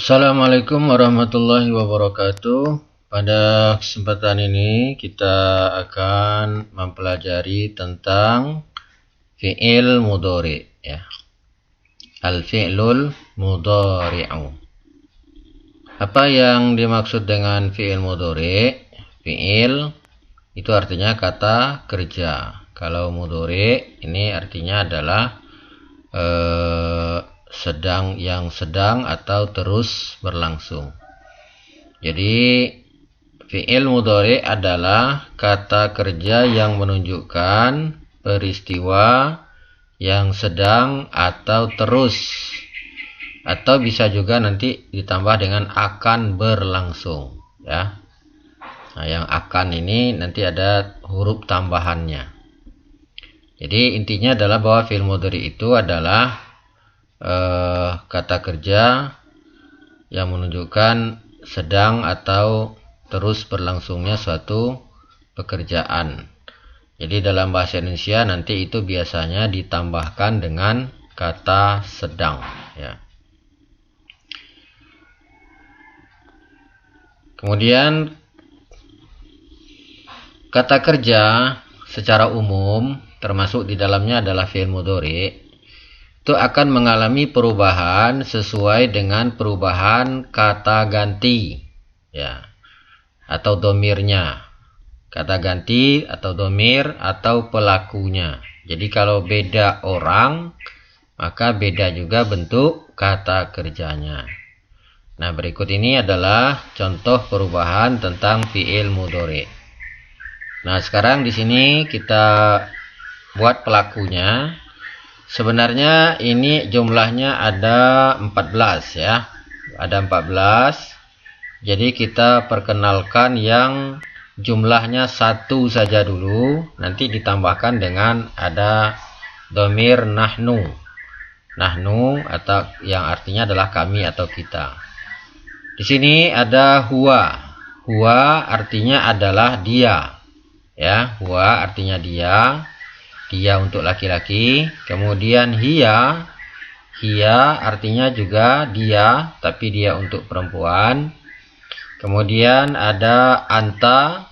Assalamualaikum warahmatullahi wabarakatuh. Pada kesempatan ini kita akan mempelajari tentang fi'il mudhari ya. Al-fi'lul mudhari'u. Apa yang dimaksud dengan fi'il mudhari? Fi'il itu artinya kata kerja. Kalau mudhari ini artinya adalah sedang atau terus berlangsung. Jadi fi'il mudhari adalah kata kerja yang menunjukkan peristiwa yang sedang atau terus, atau bisa juga nanti ditambah dengan akan berlangsung ya. Nah, yang akan ini nanti ada huruf tambahannya. Jadi intinya adalah bahwa fi'il mudhari itu adalah kata kerja yang menunjukkan sedang atau terus berlangsungnya suatu pekerjaan. Jadi dalam bahasa Indonesia nanti itu biasanya ditambahkan dengan kata sedang ya. Kemudian kata kerja secara umum termasuk di dalamnya adalah fi'il mudhari itu akan mengalami perubahan sesuai dengan perubahan kata ganti ya, atau domirnya, kata ganti atau domir atau pelakunya. Jadi kalau beda orang maka beda juga bentuk kata kerjanya. Nah, berikut ini adalah contoh perubahan tentang fi'il mudhari. Nah, sekarang di sini kita buat pelakunya. Sebenarnya ini jumlahnya ada 14 ya. Ada 14. Jadi kita perkenalkan yang jumlahnya 1 saja dulu. Nanti ditambahkan dengan ada domir nahnu. Nahnu atau yang artinya adalah kami atau kita. Di sini ada huwa. Huwa artinya adalah dia. Ya, huwa artinya dia. Dia untuk laki-laki. Kemudian hiya artinya juga dia, tapi dia untuk perempuan. Kemudian ada anta,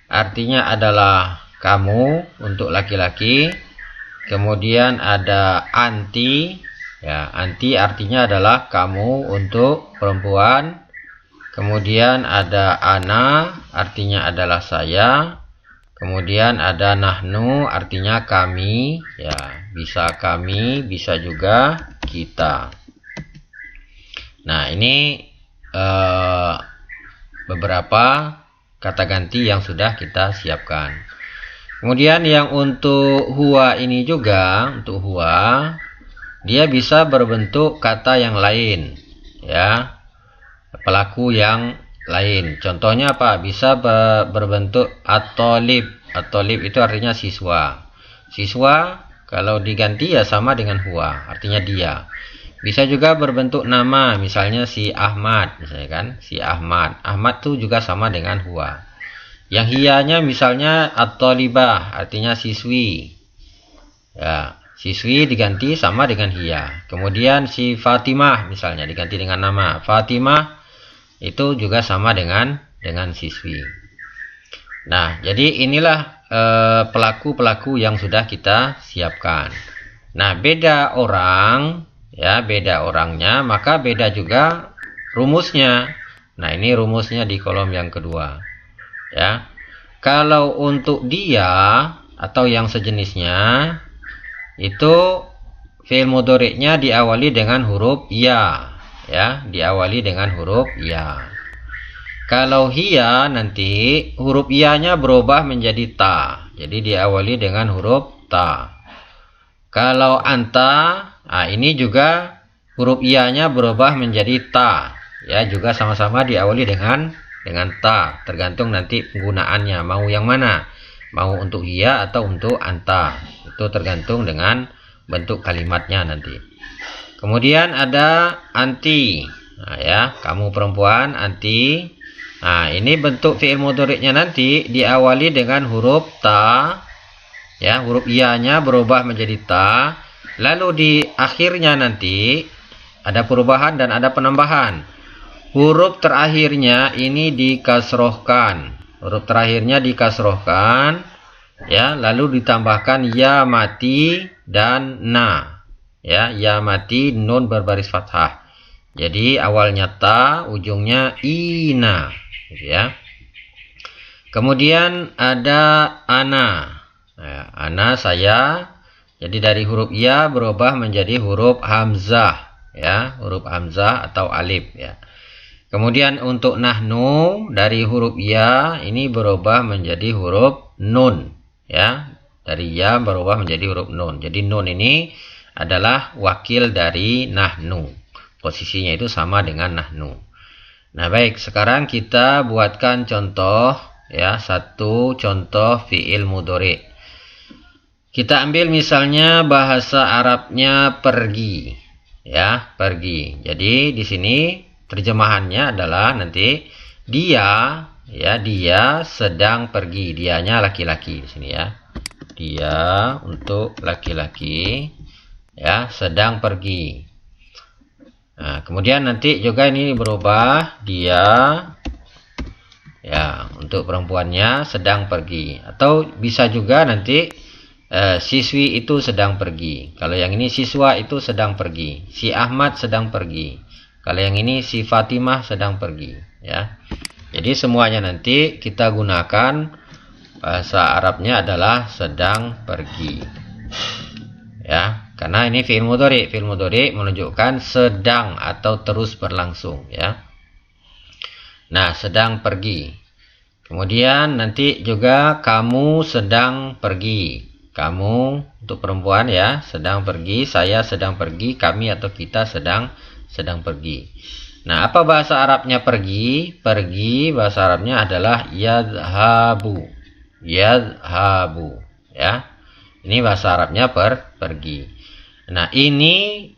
artinya adalah kamu untuk laki-laki. Kemudian ada anti, ya, anti artinya adalah kamu untuk perempuan. Kemudian ada ana, artinya adalah saya. Kemudian ada nahnu, artinya kami, ya, bisa kami, bisa juga kita. Nah, ini beberapa kata ganti yang sudah kita siapkan. Kemudian yang untuk huwa ini juga, untuk huwa, dia bisa berbentuk kata yang lain, ya, pelaku yang lain. Contohnya apa? Bisa berbentuk at-thalib. At-thalib itu artinya siswa. Siswa kalau diganti ya sama dengan huwa, artinya dia. Bisa juga berbentuk nama, misalnya si Ahmad, misalnya kan, si Ahmad. Ahmad itu juga sama dengan huwa. Yang hiyanya misalnya at-thalibah, artinya siswi. Ya, siswi diganti sama dengan hiya. Kemudian si Fatimah misalnya diganti dengan nama. Fatimah itu juga sama dengan siswi. Nah, jadi inilah pelaku-pelaku yang sudah kita siapkan. Nah, beda orang, ya, beda orangnya, maka beda juga rumusnya. Nah, ini rumusnya di kolom yang kedua. Ya. Kalau untuk dia atau yang sejenisnya itu fi'il mudhari'nya diawali dengan huruf ya. Ya, diawali dengan huruf ya. Kalau hiya nanti huruf iyanya berubah menjadi ta. Jadi diawali dengan huruf ta. Kalau anta, nah ini juga huruf iyanya berubah menjadi ta. Ya, juga sama-sama diawali dengan ta. Tergantung nanti penggunaannya, mau yang mana? Mau untuk hiya atau untuk anta. Itu tergantung dengan bentuk kalimatnya nanti. Kemudian ada anti. Nah, ya, kamu perempuan, anti. Nah, ini bentuk fi'il mudhari'nya nanti diawali dengan huruf ta. Ya, huruf iyanya berubah menjadi ta. Lalu di akhirnya nanti ada perubahan dan ada penambahan. huruf terakhirnya ini dikasrohkan. Huruf terakhirnya dikasrohkan, ya, lalu ditambahkan ya mati dan na. Ya, ya mati nun berbaris fathah. Jadi awalnya ta, ujungnya ina, gitu ya. Kemudian ada ana. Nah, ana saya. Jadi dari huruf ya berubah menjadi huruf hamzah, ya, huruf hamzah atau alif, ya. Kemudian untuk nahnu dari huruf ya ini berubah menjadi huruf nun, ya. Dari ya berubah menjadi huruf nun. Jadi nun ini adalah wakil dari nahnu. Posisinya itu sama dengan nahnu. Nah, baik, sekarang kita buatkan contoh, ya, satu contoh fi'il mudhari'. Kita ambil misalnya bahasa Arabnya pergi, ya, pergi. Jadi di sini terjemahannya adalah nanti dia, ya, dia sedang pergi. Dianya laki-laki di sini, ya. Dia untuk laki-laki, ya, sedang pergi. Nah, kemudian nanti juga ini berubah dia, ya, untuk perempuannya sedang pergi. Atau bisa juga nanti siswi itu sedang pergi. Kalau yang ini siswa itu sedang pergi. Si Ahmad sedang pergi. Kalau yang ini si Fatimah sedang pergi, ya. Jadi semuanya nanti kita gunakan bahasa Arabnya adalah sedang pergi, ya. Karena ini fi'il mudhari'. Fi'il mudhari' menunjukkan sedang atau terus berlangsung, ya. Nah, sedang pergi. Kemudian nanti juga kamu sedang pergi. Kamu untuk perempuan, ya, sedang pergi. Saya sedang pergi. Kami atau kita sedang pergi. Nah, apa bahasa Arabnya pergi? Pergi bahasa Arabnya adalah yadhabu. Yadhabu, ya. Ini bahasa Arabnya pergi. Nah, ini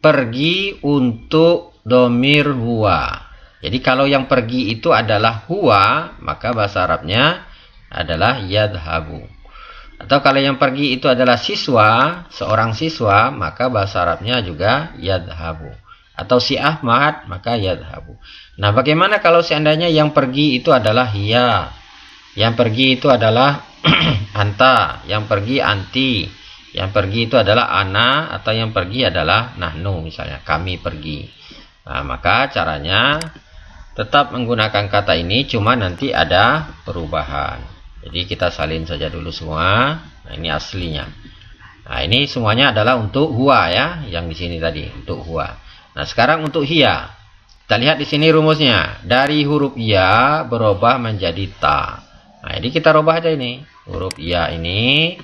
pergi untuk domir huwa. Jadi kalau yang pergi itu adalah huwa, maka bahasa Arabnya adalah yadhabu. Atau kalau yang pergi itu adalah siswa, seorang siswa, maka bahasa Arabnya juga yadhabu. Atau si Ahmad, maka yadhabu. Nah, bagaimana kalau seandainya yang pergi itu adalah hiya? Yang pergi itu adalah anta, yang pergi anti, yang pergi itu adalah ana, atau yang pergi adalah nahnu, misalnya kami pergi. Nah, maka caranya tetap menggunakan kata ini, cuma nanti ada perubahan. Jadi kita salin saja dulu semua. Nah, ini aslinya. Nah, ini semuanya adalah untuk huwa, ya, yang di sini tadi untuk huwa. Nah, sekarang untuk hiya. Kita lihat di sini rumusnya. Dari huruf ya berubah menjadi ta. Nah, jadi kita rubah aja ini. Huruf ya ini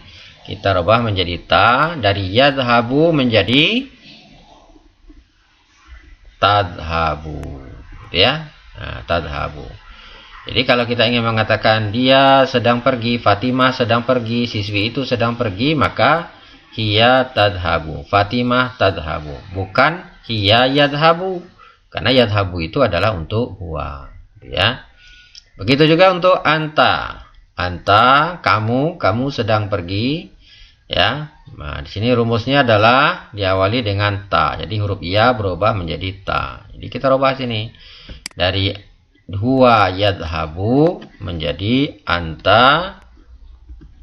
kita rubah menjadi ta. Dari yadhabu menjadi tadhabu, gitu ya. Nah, tadhabu. Jadi kalau kita ingin mengatakan dia sedang pergi, Fatimah sedang pergi, siswi itu sedang pergi, maka hiya tadhabu, Fatimah tadhabu, bukan hiya yadhabu. Karena yadhabu itu adalah untuk huwa, ya. Begitu juga untuk anta. Anta, kamu sedang pergi, ya. Nah, di sini rumusnya adalah diawali dengan ta. Jadi huruf ya berubah menjadi ta. Jadi kita rubah sini. Dari huwa yadhabu menjadi anta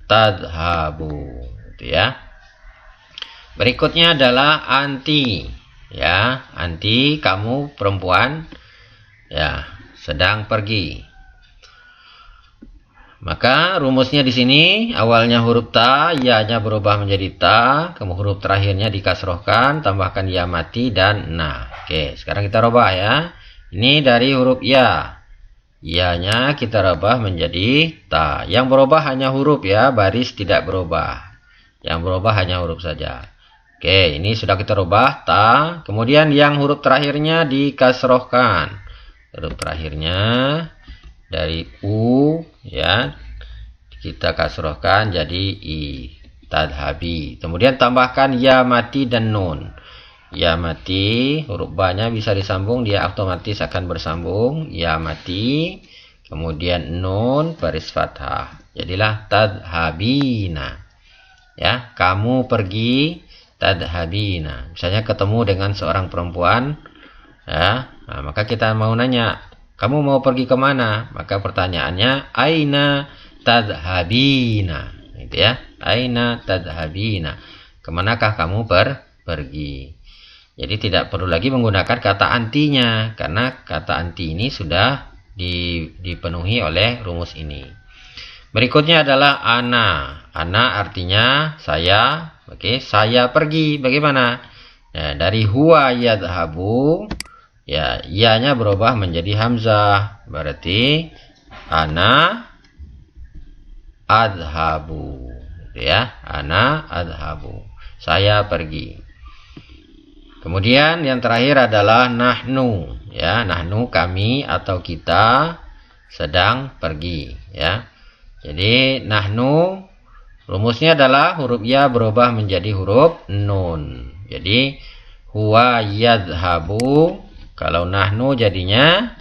tadhabu, gitu ya. Berikutnya adalah anti, ya. Anti, kamu perempuan, ya, sedang pergi. Maka rumusnya di sini awalnya huruf ta, ya-nya berubah menjadi ta, kemudian huruf terakhirnya dikasrohkan, tambahkan ya mati dan na. Oke, sekarang kita rubah, ya. Ini dari huruf ya. Ya-nya kita rubah menjadi ta. Yang berubah hanya huruf, ya, baris tidak berubah. Yang berubah hanya huruf saja. Oke, ini sudah kita rubah ta. Kemudian yang huruf terakhirnya dikasrohkan. Huruf terakhirnya dari u, ya, kita kasrohkan jadi i, tadhabi. Kemudian tambahkan ya mati dan nun. Ya mati, huruf ba-nya bisa disambung, dia otomatis akan bersambung. Ya mati, kemudian nun baris fathah. Jadilah tadhabina. Ya, kamu pergi, tadhhabina. Misalnya ketemu dengan seorang perempuan, ya, nah, maka kita mau nanya, kamu mau pergi kemana? Maka pertanyaannya, aina tadhhabina, gitu ya. Aina tadhhabina. Kemanakah kamu pergi? Jadi tidak perlu lagi menggunakan kata antinya, karena kata anti ini sudah dipenuhi oleh rumus ini. Berikutnya adalah ana. Ana artinya saya. Oke, saya pergi. Bagaimana? Nah, dari huwa yadhabu, ya, ianya berubah menjadi hamzah. Berarti ana adhabu. Ya, ana adhabu. Saya pergi. Kemudian yang terakhir adalah nahnu, ya, nahnu kami atau kita sedang pergi, ya. Jadi nahnu rumusnya adalah huruf ya berubah menjadi huruf nun. Jadi huwa yadhabu, kalau nahnu jadinya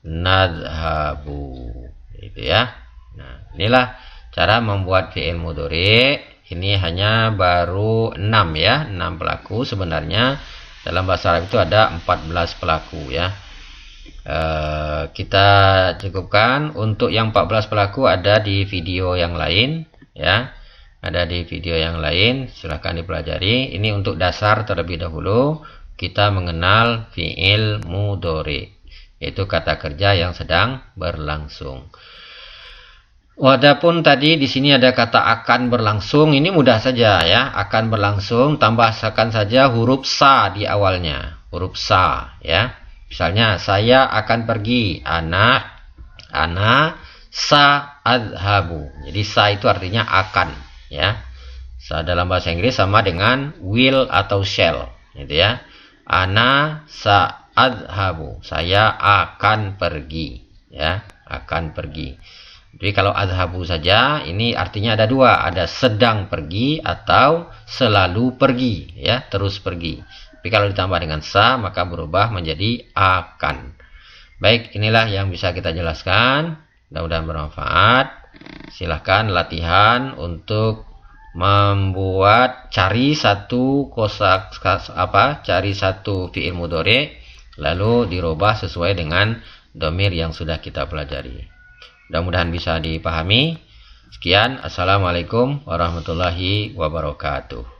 nadhabu, gitu ya. Nah, inilah cara membuat fi'il mudhari. Ini hanya baru 6 ya, 6 pelaku. Sebenarnya dalam bahasa Arab itu ada 14 pelaku ya. Kita cukupkan. Untuk yang 14 pelaku ada di video yang lain ya. Ada di video yang lain, silahkan dipelajari. Ini untuk dasar terlebih dahulu. Kita mengenal fi'il mudhari, yaitu kata kerja yang sedang berlangsung. Walaupun tadi di sini ada kata akan berlangsung, ini mudah saja ya, akan berlangsung, tambahkan saja huruf sa di awalnya, huruf sa ya. Misalnya saya akan pergi, ana sa adhabu. Jadi sa itu artinya akan ya. Sa dalam bahasa Inggris sama dengan will atau shall, gitu ya. Ana sa adhabu, saya akan pergi ya, akan pergi. Jadi kalau adhabu saja ini artinya ada dua, ada sedang pergi atau selalu pergi ya, terus pergi. Tapi kalau ditambah dengan sa maka berubah menjadi akan. Baik, inilah yang bisa kita jelaskan. Mudah-mudahan bermanfaat. Silahkan latihan untuk membuat cari satu cari satu fi'il mudhari lalu dirubah sesuai dengan dhamir yang sudah kita pelajari. Mudah-mudahan bisa dipahami. Sekian, assalamualaikum warahmatullahi wabarakatuh.